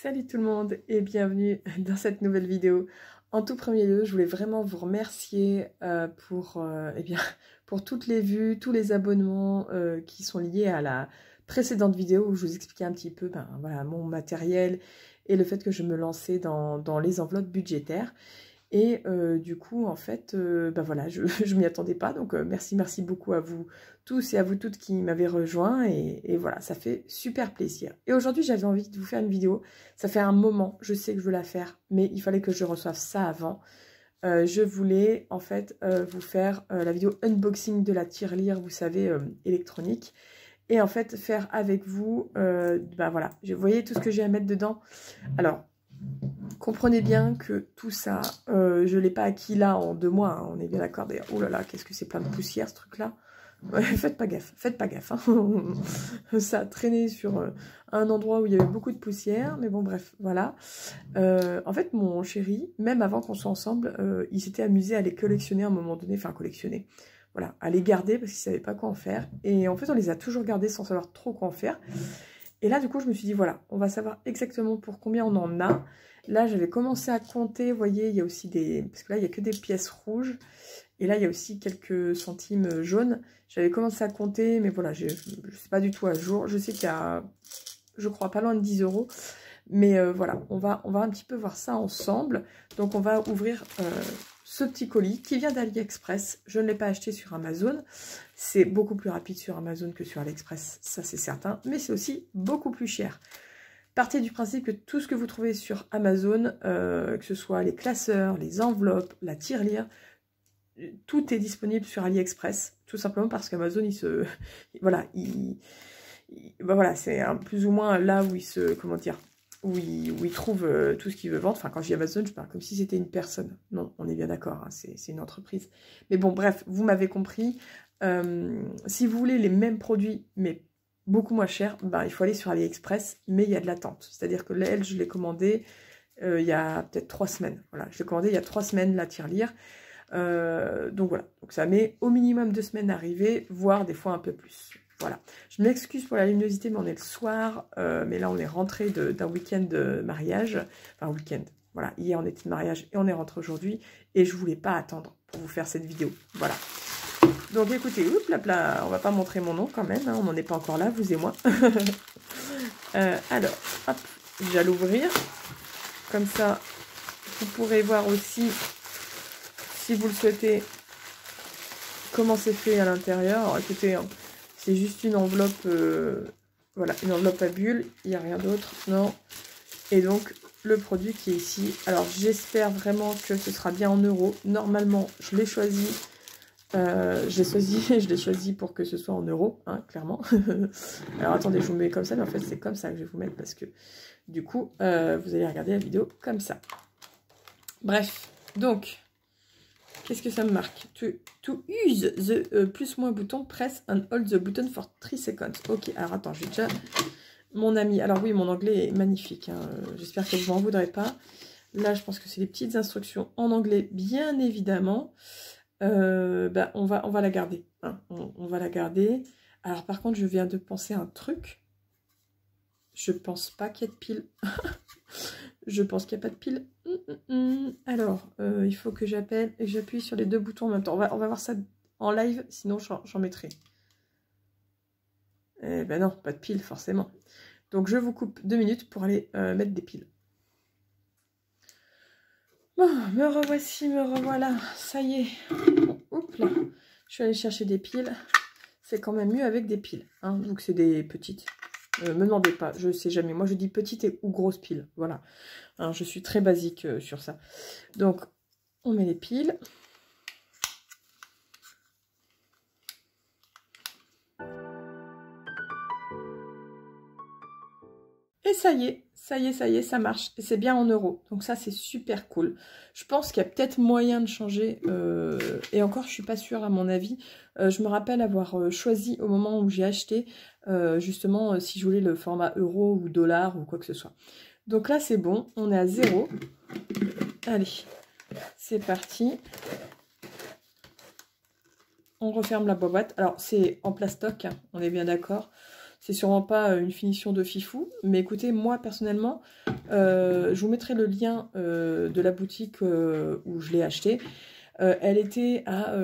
Salut tout le monde et bienvenue dans cette nouvelle vidéo. En tout premier lieu, je voulais vraiment vous remercier pour toutes les vues, tous les abonnements qui sont liés à la précédente vidéo où je vous expliquais un petit peu voilà, mon matériel et le fait que je me lançais dans les enveloppes budgétaires. Et du coup, en fait, voilà, je m'y attendais pas. Donc, merci beaucoup à vous tous et à vous toutes qui m'avez rejoint. Et voilà, ça fait super plaisir. Et aujourd'hui, j'avais envie de vous faire une vidéo. Ça fait un moment, je sais que je veux la faire, mais il fallait que je reçoive ça avant. Je voulais, en fait, vous faire la vidéo unboxing de la tirelire, vous savez, électronique. Et en fait, faire avec vous, voilà, vous voyez tout ce que j'ai à mettre dedans. Alors, comprenez bien que tout ça, je ne l'ai pas acquis là en 2 mois, hein, on est bien d'accord. D'ailleurs, oh là là, qu'est-ce que c'est plein de poussière ce truc-là. Ouais, faites pas gaffe. Hein. Ça a traîné sur un endroit où il y avait beaucoup de poussière, mais bon, bref, voilà. En fait, mon chéri, même avant qu'on soit ensemble, il s'était amusé à les collectionner à un moment donné, enfin collectionner, voilà, à les garder parce qu'il ne savait pas quoi en faire. Et en fait, on les a toujours gardés sans savoir trop quoi en faire. Et là, du coup, je me suis dit, voilà, on va savoir exactement pour combien on en a. Là, j'avais commencé à compter, vous voyez, il y a aussi des... Parce que là, il n'y a que des pièces rouges. Et là, il y a aussi quelques centimes jaunes. J'avais commencé à compter, mais voilà, je ne sais pas du tout à jour. Je sais qu'il y a, je crois, pas loin de 10 €. Mais voilà, on va un petit peu voir ça ensemble. Donc, on va ouvrir ce petit colis qui vient d'AliExpress. Je ne l'ai pas acheté sur Amazon. C'est beaucoup plus rapide sur Amazon que sur AliExpress, ça c'est certain. Mais c'est aussi beaucoup plus cher. Partez du principe que tout ce que vous trouvez sur Amazon, que ce soit les classeurs, les enveloppes, la tirelire, tout est disponible sur AliExpress, tout simplement parce qu'Amazon, voilà, voilà, c'est plus ou moins là où il se, comment dire, où il trouve tout ce qu'il veut vendre. Enfin, quand je dis Amazon, je parle comme si c'était une personne. Non, on est bien d'accord, hein, c'est une entreprise. Mais bon, bref, vous m'avez compris. Si vous voulez les mêmes produits, mais beaucoup moins cher, il faut aller sur AliExpress, mais il y a de l'attente. C'est-à-dire que elle, je l'ai commandé il y a peut-être 3 semaines. Voilà, je l'ai commandé il y a 3 semaines, la tirelire. Donc voilà, donc ça met au minimum 2 semaines à arriver, voire des fois un peu plus. Voilà, je m'excuse pour la luminosité, mais on est le soir. Mais là, on est rentré d'un week-end de mariage. Enfin, week-end. Voilà, hier, on était de mariage et on est rentré aujourd'hui. Et je voulais pas attendre pour vous faire cette vidéo. Voilà. Donc écoutez, on va pas montrer mon nom quand même, hein, on n'en est pas encore là, vous et moi. Alors, hop, je vais l'ouvrir. Comme ça, vous pourrez voir aussi, si vous le souhaitez, comment c'est fait à l'intérieur. Alors écoutez, hein, c'est juste une enveloppe, voilà, une enveloppe à bulles, il n'y a rien d'autre, non. Et donc, le produit qui est ici. Alors, j'espère vraiment que ce sera bien en euros. Normalement, je l'ai choisi. Je l'ai choisi pour que ce soit en euros, hein, clairement. Alors attendez, je vous mets comme ça, mais en fait c'est comme ça que je vais vous mettre parce que du coup, vous allez regarder la vidéo comme ça. Bref, donc, qu'est-ce que ça me marque? To use the plus-moins button, press and hold the button for 3 seconds. Ok, alors attends, j'ai déjà mon ami. Alors oui, mon anglais est magnifique, hein. J'espère que vous m'en voudrez pas. Là, je pense que c'est des petites instructions en anglais, bien évidemment. On va la garder, hein. On va la garder. Alors par contre, je viens de penser à un truc. Je pense pas qu'il y ait de pile. Je pense qu'il n'y a pas de pile. Alors, il faut que j'appelle et que j'appuie sur les 2 boutons en même temps. On va voir ça en live, sinon j'en mettrai. Eh ben non, pas de pile forcément. Donc je vous coupe 2 minutes pour aller mettre des piles. Bon, me revoici, me revoilà, ça y est. Bon, oups là, je suis allée chercher des piles. C'est quand même mieux avec des piles, hein. Donc c'est des petites. Me demandez pas, je sais jamais. Moi je dis petites ou grosses piles, voilà. Hein, je suis très basique sur ça. Donc on met les piles. Et ça y est, ça marche. Et c'est bien en euros. Donc ça, c'est super cool. Je pense qu'il y a peut-être moyen de changer. Et encore, je suis pas sûre à mon avis. Je me rappelle avoir choisi au moment où j'ai acheté, justement, si je voulais le format euro ou dollar ou quoi que ce soit. Donc là, c'est bon. On est à 0. Allez, c'est parti. On referme la boîte. Alors, c'est en plastoc, hein, on est bien d'accord. C'est sûrement pas une finition de fifou, mais écoutez, moi personnellement, Je vous mettrai le lien de la boutique où je l'ai acheté. Elle était à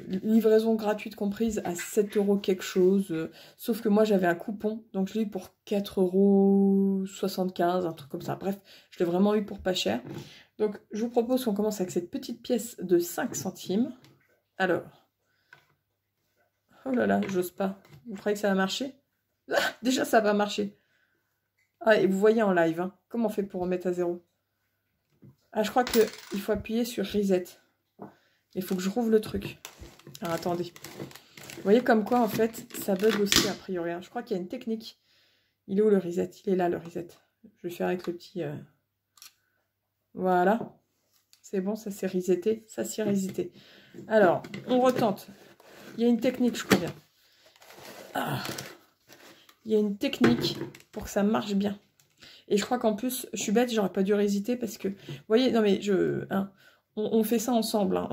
livraison gratuite comprise à 7 € quelque chose. Sauf que moi j'avais un coupon, donc je l'ai eu pour 4,75 €, un truc comme ça. Bref, je l'ai vraiment eu pour pas cher. Donc je vous propose qu'on commence avec cette petite pièce de 5 centimes. Alors, oh là là, j'ose pas. Vous croyez que ça va marcher? Ah, déjà ça va marcher. Ah, et vous voyez en live, hein, comment on fait pour remettre à zéro? Ah, je crois qu'il faut appuyer sur reset. Il faut que je rouvre le truc. Alors attendez. Vous voyez comme quoi en fait ça bug aussi a priori. Je crois qu'il y a une technique. Il est où le reset? Il est là le reset. Je vais faire avec le petit... Voilà. C'est bon, ça s'est reseté. Ça s'est reseté. Alors, on retente. Il y a une technique, je crois bien. Ah. Il y a une technique pour que ça marche bien. Et je crois qu'en plus, je suis bête, j'aurais pas dû hésiter parce que... Vous voyez, non mais je... Hein, on fait ça ensemble. Hein.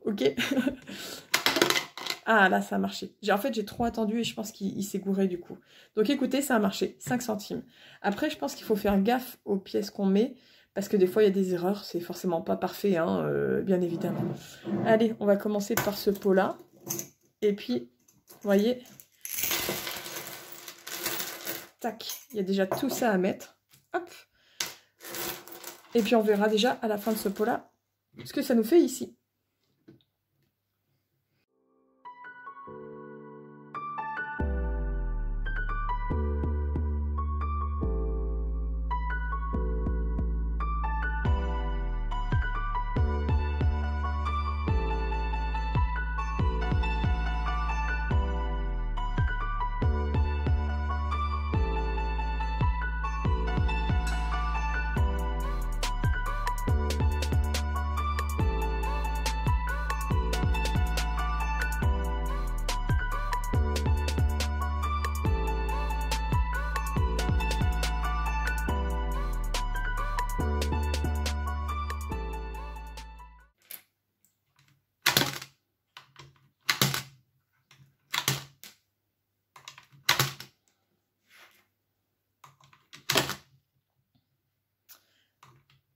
Ok. Ah, là, ça a marché. En fait, j'ai trop attendu et je pense qu'il s'est gouré du coup. Donc écoutez, ça a marché. 5 centimes. Après, je pense qu'il faut faire gaffe aux pièces qu'on met. Parce que des fois, il y a des erreurs. C'est forcément pas parfait, hein, bien évidemment. Allez, on va commencer par ce pot-là. Et puis, vous voyez... Tac, il y a déjà tout ça à mettre. Hop. Et puis on verra déjà à la fin de ce pot-là ce que ça nous fait ici.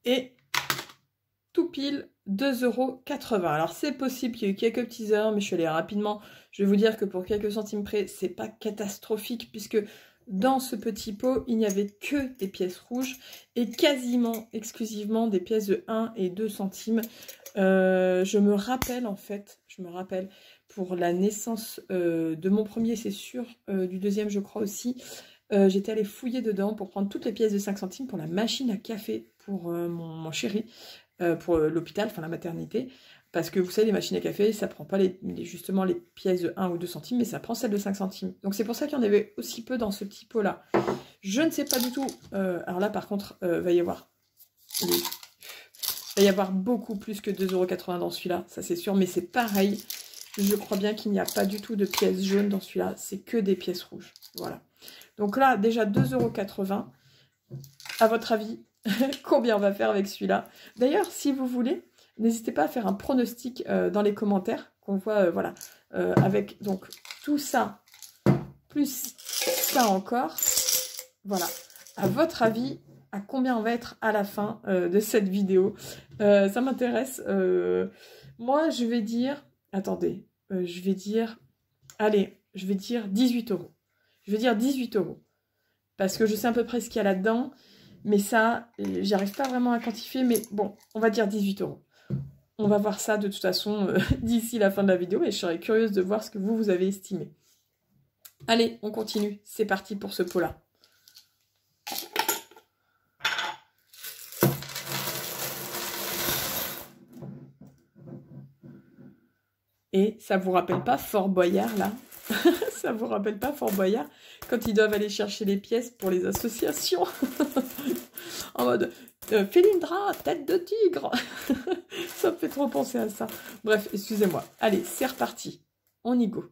Et tout pile 2,80 €. Alors c'est possible qu'il y ait eu quelques petits erreurs, mais je suis allée rapidement. Je vais vous dire que pour quelques centimes près, c'est pas catastrophique puisque dans ce petit pot, il n'y avait que des pièces rouges et quasiment exclusivement des pièces de 1 et 2 centimes. Je me rappelle pour la naissance de mon premier, c'est sûr, du deuxième je crois aussi. J'étais allée fouiller dedans pour prendre toutes les pièces de 5 centimes pour la machine à café pour mon chéri, pour l'hôpital, enfin la maternité. Parce que vous savez, les machines à café, ça prend pas justement les pièces de 1 ou 2 centimes, mais ça prend celles de 5 centimes. Donc c'est pour ça qu'il y en avait aussi peu dans ce petit pot-là. Je ne sais pas du tout. Alors là, par contre, va y avoir beaucoup plus que 2,80 € dans celui-là, ça c'est sûr. Mais c'est pareil, je crois bien qu'il n'y a pas du tout de pièces jaunes dans celui-là. C'est que des pièces rouges. Voilà. Donc là, déjà 2,80 €. À votre avis, combien on va faire avec celui-là? D'ailleurs, si vous voulez, n'hésitez pas à faire un pronostic dans les commentaires, qu'on voit, voilà, avec donc tout ça, plus ça encore. Voilà. À votre avis, à combien on va être à la fin de cette vidéo? Ça m'intéresse. Moi, je vais dire... Attendez. Allez, je vais dire 18 €. Je vais dire 18 €. Parce que je sais à peu près ce qu'il y a là-dedans. Mais ça, j'arrive pas vraiment à quantifier. Mais bon, on va dire 18 €. On va voir ça de toute façon d'ici la fin de la vidéo. Et je serais curieuse de voir ce que vous avez estimé. Allez, on continue. C'est parti pour ce pot-là. Et ça vous rappelle pas Fort Boyard, là? Ça vous rappelle pas Fort Boyard quand ils doivent aller chercher les pièces pour les associations? En mode Félindra, tête de tigre. Ça me fait trop penser à ça. Bref, excusez-moi. Allez, c'est reparti. On y go.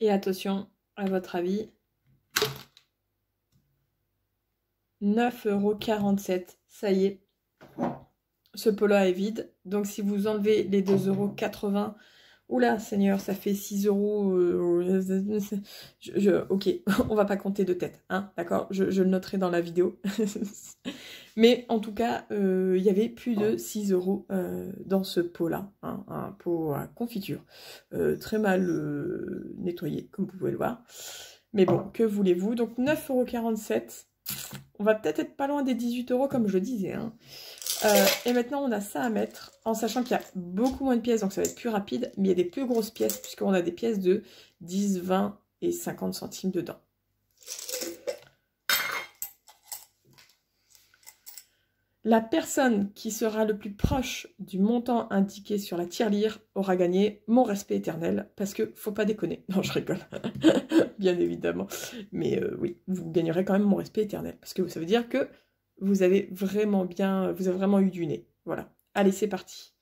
Et attention, à votre avis, 9,47 €. Ça y est, ce pot-là est vide. Donc, si vous enlevez les 2,80 €, oula, Seigneur, ça fait 6 €. Ok, on va pas compter de tête, hein, d'accord, je le noterai dans la vidéo. Mais en tout cas, il y avait plus de 6 € dans ce pot-là, hein, un pot à confiture. Très mal nettoyé, comme vous pouvez le voir. Mais bon, que voulez-vous? Donc 9,47 €. On va peut-être être pas loin des 18 € comme je le disais, hein. Et maintenant, on a ça à mettre, en sachant qu'il y a beaucoup moins de pièces, donc ça va être plus rapide, mais il y a des plus grosses pièces, puisqu'on a des pièces de 10, 20 et 50 centimes dedans. La personne qui sera le plus proche du montant indiqué sur la tirelire aura gagné mon respect éternel, parce que faut pas déconner. Non, je rigole, bien évidemment. Mais oui, vous gagnerez quand même mon respect éternel, parce que ça veut dire que vous avez vraiment eu du nez. Voilà. Allez, c'est parti.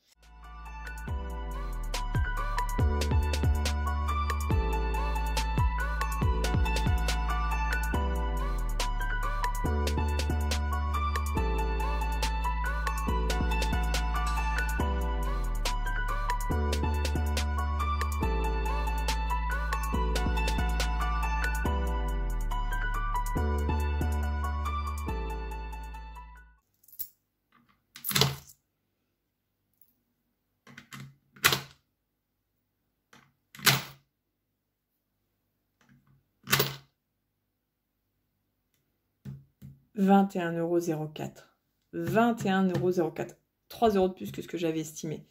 « 21,04 €. 21,04 €. 3 € de plus que ce que j'avais estimé.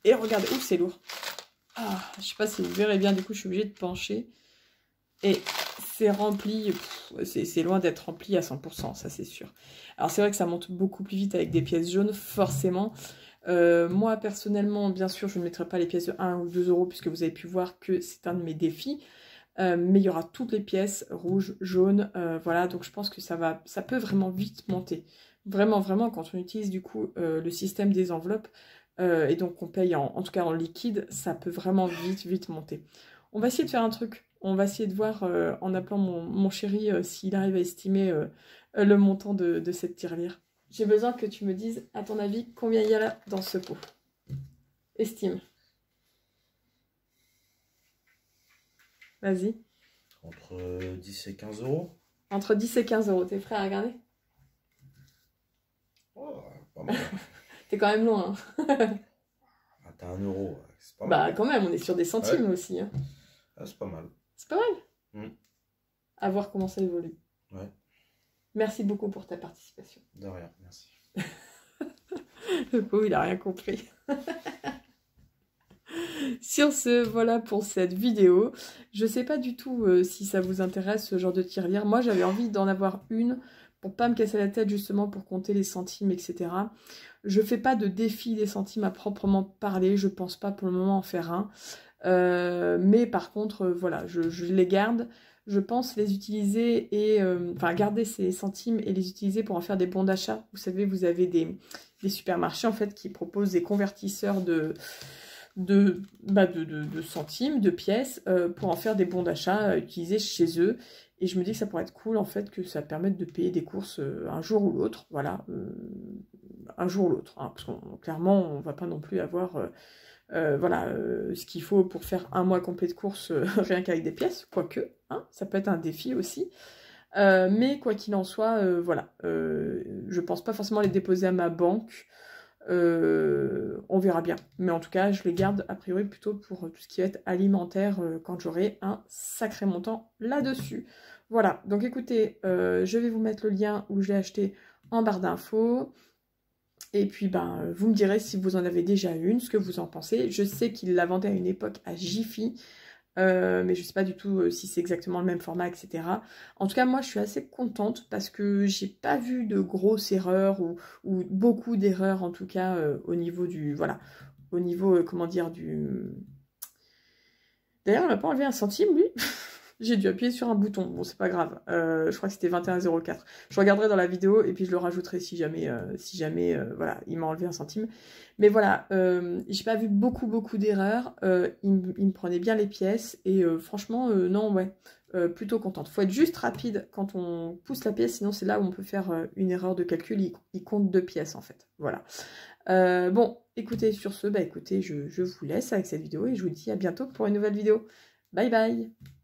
Et regardez, ouf, c'est lourd. Ah, je sais pas si vous verrez bien, du coup, je suis obligée de pencher. Et c'est rempli, c'est loin d'être rempli à 100%, ça c'est sûr. Alors c'est vrai que ça monte beaucoup plus vite avec des pièces jaunes, forcément. Moi, personnellement, bien sûr, je ne mettrai pas les pièces de 1 ou 2 € puisque vous avez pu voir que c'est un de mes défis. Mais il y aura toutes les pièces, rouges, jaunes, voilà, donc je pense que ça peut vraiment vite monter. Vraiment, vraiment, quand on utilise du coup le système des enveloppes, et donc on paye en tout cas en liquide, ça peut vraiment vite monter. On va essayer de faire un truc, on va essayer de voir en appelant mon chéri s'il arrive à estimer le montant de cette tirelire. J'ai besoin que tu me dises, à ton avis, combien il y a là dans ce pot. Estime. Vas-y. Entre 10 et 15 €. Entre 10 et 15 €. T'es prêt à regarder? Oh, pas mal. T'es quand même loin. Hein. Ah, t'as 1 €. C'est pas Bah mal. quand même, on est sur des centimes aussi. Hein. Ah, c'est pas mal. C'est pas mal. À voir comment ça évolue. Ouais. Merci beaucoup pour ta participation. De rien, merci. Le pauvre, il a rien compris. Sur ce, voilà pour cette vidéo. Je sais pas du tout si ça vous intéresse ce genre de tirelire. Moi, j'avais envie d'en avoir une pour pas me casser la tête justement pour compter les centimes, etc. Je fais pas de défi des centimes à proprement parler. Je pense pas pour le moment en faire un. Mais par contre, voilà, je les garde. Je pense les utiliser et... Enfin, garder ces centimes et les utiliser pour en faire des bons d'achat. Vous savez, vous avez des supermarchés en fait qui proposent des convertisseurs de centimes, de pièces, pour en faire des bons d'achat utilisés chez eux. Et je me dis que ça pourrait être cool, en fait, que ça permette de payer des courses un jour ou l'autre. Voilà, un jour ou l'autre. Hein, parce qu'on clairement, on va pas non plus avoir ce qu'il faut pour faire un mois complet de courses rien qu'avec des pièces. Quoique, hein, ça peut être un défi aussi. Mais quoi qu'il en soit, voilà. Je pense pas forcément les déposer à ma banque. On verra bien, mais en tout cas je les garde a priori plutôt pour tout ce qui va être alimentaire quand j'aurai un sacré montant là-dessus. Voilà, donc écoutez, je vais vous mettre le lien où je l'ai acheté en barre d'infos, et puis ben vous me direz si vous en avez déjà une, ce que vous en pensez. Je sais qu'il la vendait à une époque à Jiffy, mais je ne sais pas du tout si c'est exactement le même format, etc. En tout cas, moi, je suis assez contente parce que j'ai pas vu de grosses erreurs ou beaucoup d'erreurs, en tout cas, au niveau du... Voilà, au niveau, comment dire, du... D'ailleurs, on n'a pas enlevé un centime, lui. J'ai dû appuyer sur un bouton. Bon, c'est pas grave. Je crois que c'était 21,04. Je regarderai dans la vidéo et puis je le rajouterai si jamais, voilà, il m'a enlevé 1 centime. Mais voilà, j'ai pas vu beaucoup d'erreurs. Il me prenait bien les pièces et franchement, non, ouais, plutôt contente. Faut être juste rapide quand on pousse la pièce, sinon c'est là où on peut faire une erreur de calcul. Il compte 2 pièces en fait. Voilà. Bon, écoutez, sur ce, bah écoutez, je vous laisse avec cette vidéo et je vous dis à bientôt pour une nouvelle vidéo. Bye bye!